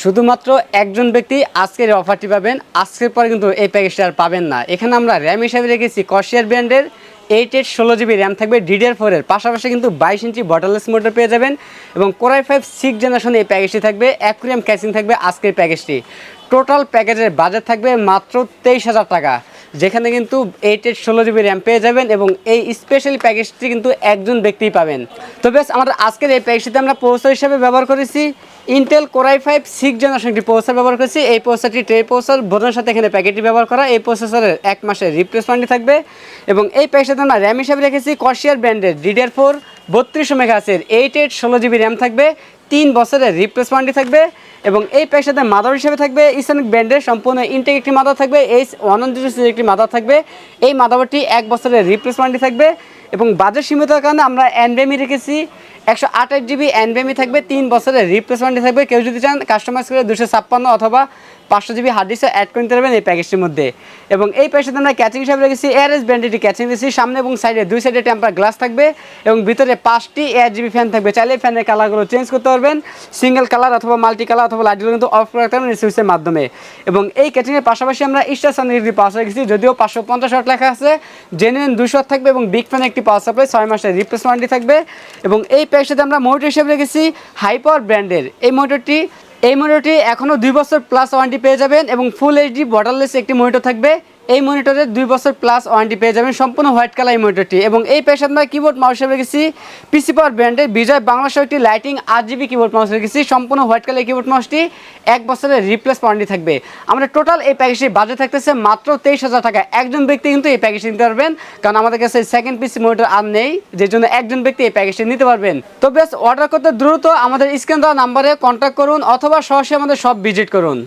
শুধুমাত্র একজন ব্যক্তি আজকের এই অফারটি পাবেন। আজকের পরে কিন্তু এই প্যাকেজটা আর পাবেন না। এখানে আমরা র্যাম হিসাবে রেখেছি কর্সার ব্র্যান্ডের 8/16 GB র্যাম থাকবে DDR4 এর পাশাপাশি কিন্তু 22 ইঞ্চি বটললেস মোটর পেয়ে যাবেন এবং Core i5 6th জেনারেশন এই প্যাকেজটি থাকবে। অ্যাকুরিয়াম ক্যাচিং থাকবে আজকের প্যাকেজটি। টোটাল প্যাকেজের বাজেট থাকবে মাত্র 23,000 টাকা, যেখানে কিন্তু 8/16 GB র্যাম পেয়ে যাবেন এবং এই স্পেশাল প্যাকেজটি কিন্তু একজন ব্যক্তিই পাবেন। তো বেশ, আমাদের আজকের এই প্যাকেজটিতে আমরা প্রসেসর হিসেবে ব্যবহার করেছি Intel Core i5 6th generation একটি প্রসেসর ব্যবহার করেছি। এই প্রসেসরটি ট্রে প্রসেসর বোর্ডের সাথে এখানে প্যাকেটটি ব্যবহার করা। এই প্রসেসরের 1 মাসের রিপ্লেসমেন্টই থাকবে এবং এই প্যাকেজটাতে আমরা র্যাম হিসাবে রেখেছি কর্সার ব্র্যান্ডের DDR4 3200 মেগাহার্জের 8/16 GB র্যাম থাকবে। 3 বছরের রিপ্লেসমেন্টই থাকবে এবং এই প্যাকের সাথে মাদার হিসেবে থাকবে ইসানিক ব্র্যান্ডের সম্পূর্ণ ইনটেক একটি মাদার থাকবে। H110 একটি মাদার থাকবে। এই মাদারটি 1 বছরের রিপ্লেসমেন্টই থাকবে এবং বাজেট সীমিততার কারণে আমরা NVMe রেখেছি 128 GB NVMe থাকবে। 3 বছরের রিপ্লেসমেন্টই থাকবে। কেউ যদি চান কাস্টমাইজ করে 256 অথবা 500 GB হার্ড ডিস্ক অ্যাড করে নিতে পারবেন এই প্যাকেজটির মধ্যে। এবং এই প্যাকেজটাতে আমরা ক্যাচিং হিসাবে রেখেছি ARS ব্র্যান্ডের একটি ক্যাচিং রেখেছি। সামনে এবং সাইডে 2 সাইডে টেম্পার গ্লাস থাকবে এবং ভিতরে 5টি ARGB ফ্যান থাকবে। চাইলে ফ্যানের কালারগুলো চেঞ্জ করতে পারবেন, সিঙ্গেল কালার অথবা মাল্টি কালার অথবা লাইটগুলো কিন্তু অফ করে রাখতে পারবেন সুইচের মাধ্যমে। এবং এই ক্যাচিংয়ের পাশাপাশি আমরা স্টার সাউন্ডের একটি পাওয়ার রেখেছি, যদিও 550 ওয়াট লেখা আছে, জেনুইন 200 ওয়াট থাকবে এবং বিগ ফ্যানের একটি পাওয়ার সাপ্লাই 6 মাসের রিপ্লেসমেন্টই থাকবে। এবং এই প্যাকেজটাতে আমরা মনিটর হিসেবে রেখেছি হাইপাওয়ার ব্র্যান্ডের এই মনিটরটি এখনও 2 বছর প্লাস ওয়ারেন্টি পেয়ে যাবেন এবং ফুল এইচডি বর্ডারলেস একটি মনিটর থাকবে। এই মনিটরের 2 বছর প্লাস ওয়ারেন্টি পেয়ে যাবেন, সম্পূর্ণ হোয়াইট কালার এই মনিটরটি। এবং এই প্যাকেজে আমরা কিবোর্ড মাউস হিসেবে রেখেছি পিসি পাওয়ার ব্র্যান্ডের বিজয় বাংলাদেশের একটি লাইটিং RGB কিবোর্ড মাউস রেখেছি। সম্পূর্ণ হোয়াইট কালার কিবোর্ড মাউসটি 1 বছরের রিপ্লেস ওয়ারেন্টি থাকবে। আমরা টোটাল এই প্যাকেজটি বাজেট থাকতেছে মাত্র 23,000 টাকা। একজন ব্যক্তি কিন্তু এই প্যাকেজটি নিতে পারবেন, কারণ আমাদের কাছে সেকেন্ড পিসি মনিটর আর নেই, যে জন্য একজন ব্যক্তি এই প্যাকেজটি নিতে পারবেন। তো বেশ, অর্ডার করতে দ্রুত আমাদের স্ক্রিন দেওয়া নাম্বারে কন্ট্যাক্ট করুন অথবা সরাসরি আমাদের শপ ভিজিট করুন।